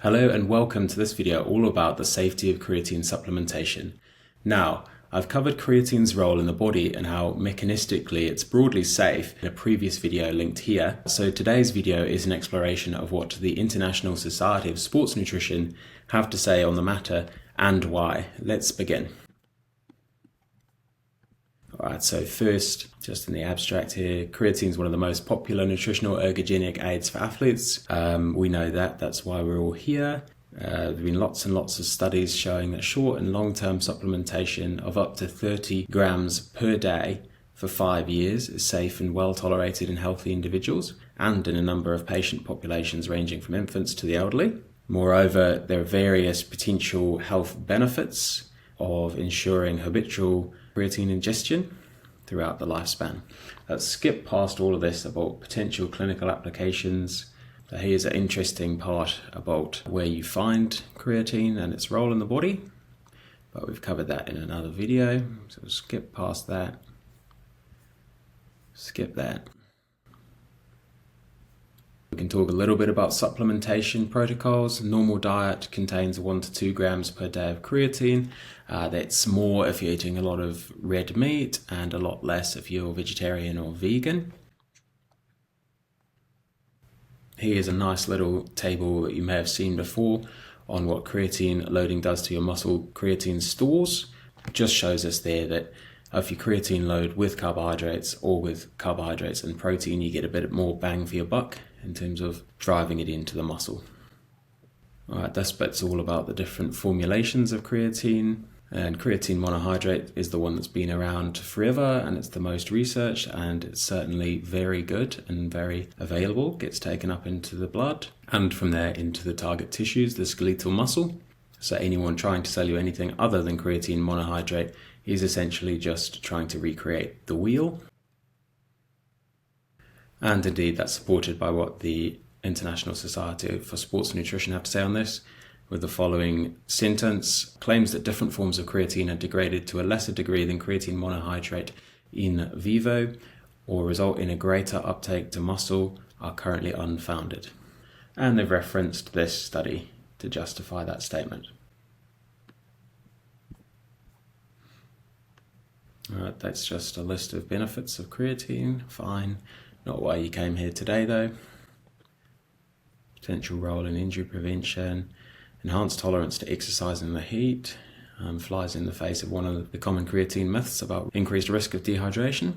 Hello and welcome to this video all about the safety of creatine supplementation. Now, I've covered creatine's role in the body and how mechanistically it's broadly safe in a previous video linked here. So today's video is an exploration of what the International Society of Sports Nutrition have to say on the matter and why. Let's begin. Alright, so first, just in the abstract here, creatine is one of the most popular nutritional ergogenic aids for athletes. We know that, that's why we're all here. There have been lots and lots of studies showing that short and long-term supplementation of up to 30 grams per day for 5 years is safe and well tolerated in healthy individuals and in a number of patient populations ranging from infants to the elderly. Moreover, there are various potential health benefits of ensuring habitual creatine ingestion throughout the lifespan. Let's skip past all of this about potential clinical applications. So here's an interesting part about where you find creatine and its role in the body, but we've covered that in another video, so we'll skip past that. Skip that. We can talk a little bit about supplementation protocols. Normal diet contains 1 to 2 grams per day of creatine. That's more if you're eating a lot of red meat and a lot less if you're vegetarian or vegan. Here's a nice little table that you may have seen before on what creatine loading does to your muscle creatine stores. It just shows us there that if you creatine load with carbohydrates or with carbohydrates and protein, you get a bit more bang for your buck in terms of driving it into the muscle. Alright, this bit's all about the different formulations of creatine, and creatine monohydrate is the one that's been around forever and it's the most researched, and it's certainly very good and very available. Gets taken up into the blood and from there into the target tissues, the skeletal muscle. So anyone trying to sell you anything other than creatine monohydrate is essentially just trying to recreate the wheel. And indeed, that's supported by what the International Society for Sports Nutrition have to say on this, with the following sentence: claims that different forms of creatine are degraded to a lesser degree than creatine monohydrate in vivo or result in a greater uptake to muscle are currently unfounded. And they've referenced this study to justify that statement. Alright, that's just a list of benefits of creatine. Fine. Not why you came here today though. Potential role in injury prevention, enhanced tolerance to exercise in the heat, flies in the face of one of the common creatine myths about increased risk of dehydration.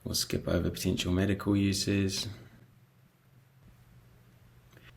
We'll skip over potential medical uses.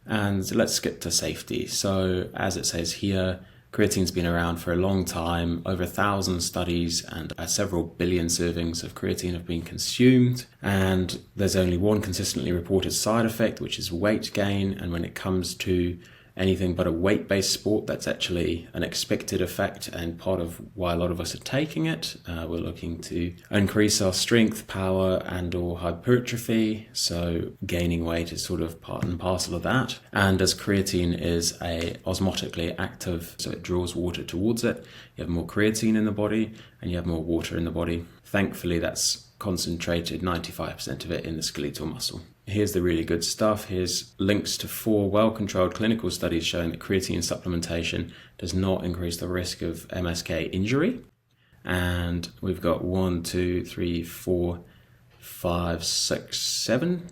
And let's skip to safety. So as it says here, creatine's been around for a long time. Over 1,000 studies and several billion servings of creatine have been consumed. And there's only one consistently reported side effect, which is weight gain. And when it comes to anything but a weight-based sport, that's actually an expected effect and part of why a lot of us are taking it. We're looking to increase our strength, power, and or hypertrophy. So gaining weight is sort of part and parcel of that. And as creatine is osmotically active, so it draws water towards it, you have more creatine in the body and you have more water in the body. Thankfully, that's concentrated 95% of it in the skeletal muscle. Here's the really good stuff. Here's links to 4 well-controlled clinical studies showing that creatine supplementation does not increase the risk of MSK injury. And we've got 1, 2, 3, 4, 5, 6, 7,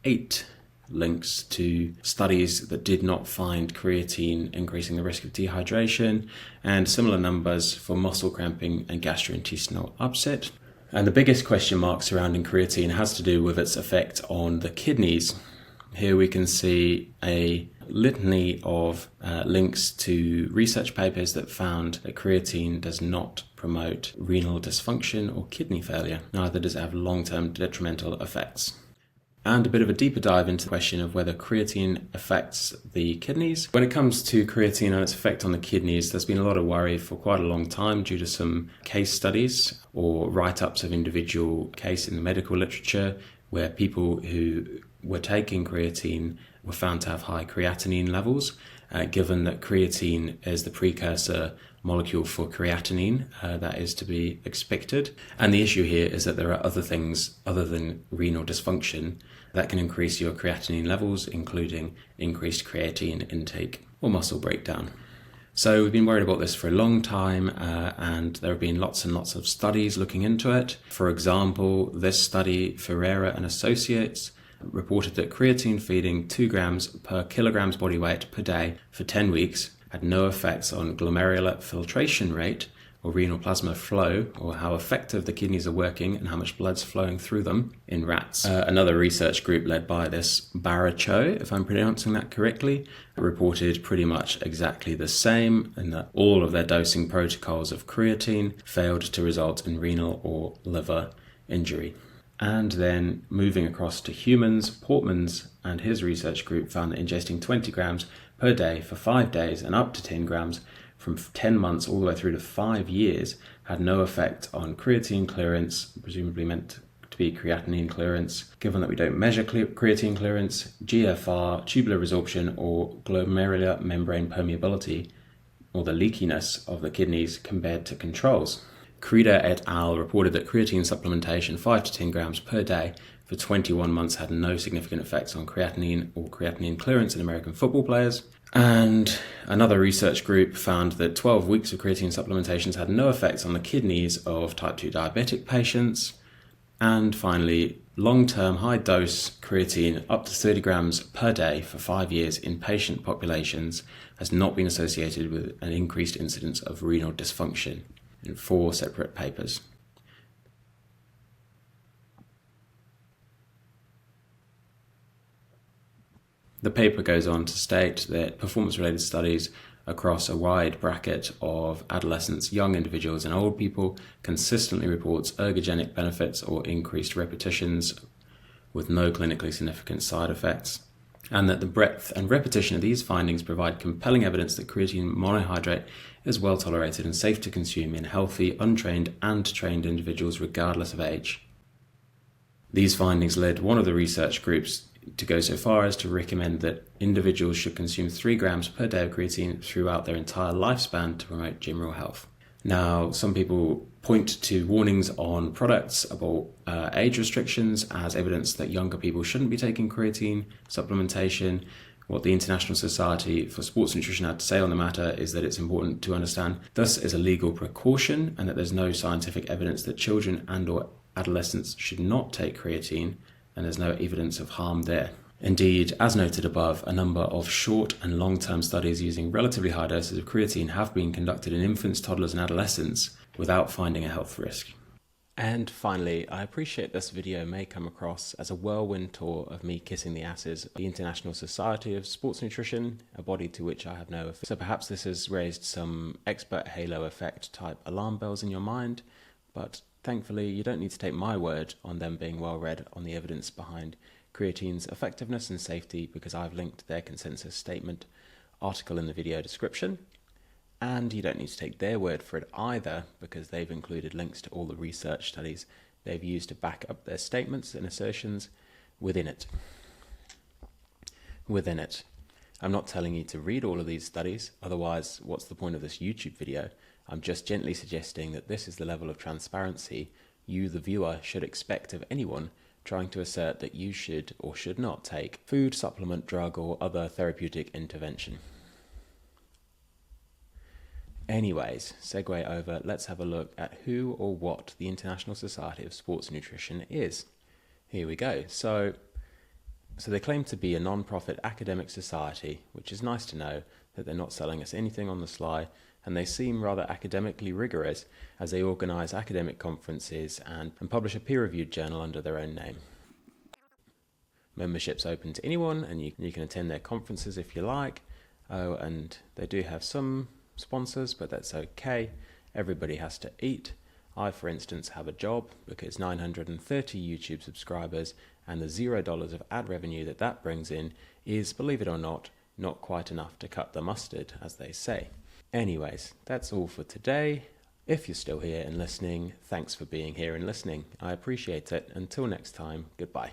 8 links to studies that did not find creatine increasing the risk of dehydration, and similar numbers for muscle cramping and gastrointestinal upset. And the biggest question mark surrounding creatine has to do with its effect on the kidneys. Here we can see a litany of links to research papers that found that creatine does not promote renal dysfunction or kidney failure. Neither does it have long-term detrimental effects. And a bit of a deeper dive into the question of whether creatine affects the kidneys. When it comes to creatine and its effect on the kidneys, there's been a lot of worry for quite a long time due to some case studies or write-ups of individual case in the medical literature where people who were taking creatine were found to have high creatinine levels, given that creatine is the precursor molecule for creatinine that is to be expected. And the issue here is that there are other things other than renal dysfunction that can increase your creatinine levels, including increased creatine intake or muscle breakdown. So we've been worried about this for a long time, and there have been lots and lots of studies looking into it. For example, this study, Ferreira and Associates, reported that creatine feeding 2 grams per kilograms body weight per day for 10 weeks had no effects on glomerular filtration rate or renal plasma flow, or how effective the kidneys are working and how much blood's flowing through them in rats. Another research group led by this Baracho, if I'm pronouncing that correctly, reported pretty much exactly the same, and that all of their dosing protocols of creatine failed to result in renal or liver injury. And then moving across to humans, Portman's and his research group found that ingesting 20 grams per day for 5 days and up to 10 grams from 10 months all the way through to 5 years had no effect on creatine clearance, presumably meant to be creatinine clearance, given that we don't measure creatine clearance, GFR, tubular resorption, or glomerular membrane permeability, or the leakiness of the kidneys compared to controls. Creda et al. Reported that creatine supplementation 5 to 10 grams per day for 21 months had no significant effects on creatinine or creatinine clearance in American football players. And another research group found that 12 weeks of creatine supplementations had no effects on the kidneys of type 2 diabetic patients. And finally, long-term high-dose creatine up to 30 grams per day for 5 years in patient populations has not been associated with an increased incidence of renal dysfunction in 4 separate papers. The paper goes on to state that performance-related studies across a wide bracket of adolescents, young individuals, and old people consistently reports ergogenic benefits or increased repetitions with no clinically significant side effects, and that the breadth and repetition of these findings provide compelling evidence that creatine monohydrate is well tolerated and safe to consume in healthy, untrained, and trained individuals regardless of age. These findings led one of the research groups to go so far as to recommend that individuals should consume 3 grams per day of creatine throughout their entire lifespan to promote general health. Now, some people point to warnings on products about age restrictions as evidence that younger people shouldn't be taking creatine supplementation. What the International Society for Sports Nutrition had to say on the matter is that it's important to understand this is a legal precaution and that there's no scientific evidence that children and or adolescents should not take creatine, and there's no evidence of harm there. Indeed, as noted above, a number of short and long-term studies using relatively high doses of creatine have been conducted in infants, toddlers, and adolescents without finding a health risk. And finally, I appreciate this video may come across as a whirlwind tour of me kissing the asses of the International Society of Sports Nutrition, a body to which I have no affiliation. So perhaps this has raised some expert halo effect type alarm bells in your mind, but thankfully, you don't need to take my word on them being well read on the evidence behind creatine's effectiveness and safety, because I've linked their consensus statement article in the video description. And you don't need to take their word for it either, because they've included links to all the research studies they've used to back up their statements and assertions within it. I'm not telling you to read all of these studies, otherwise what's the point of this YouTube video? I'm just gently suggesting that this is the level of transparency you, the viewer, should expect of anyone trying to assert that you should or should not take food, supplement, drug, or other therapeutic intervention. Anyways, segue over, let's have a look at who or what the International Society of Sports Nutrition is. Here we go. So they claim to be a non-profit academic society, which is nice to know that they're not selling us anything on the sly, and they seem rather academically rigorous as they organise academic conferences and publish a peer-reviewed journal under their own name. Membership's open to anyone, and you can attend their conferences if you like. Oh, and they do have some sponsors, but that's okay. Everybody has to eat. I, for instance, have a job because 930 YouTube subscribers and the $0 of ad revenue that brings in is, believe it or not quite enough to cut the mustard, as they say. Anyways, that's all for today. If you're still here and listening, thanks for being here and listening. I appreciate it. Until next time, goodbye.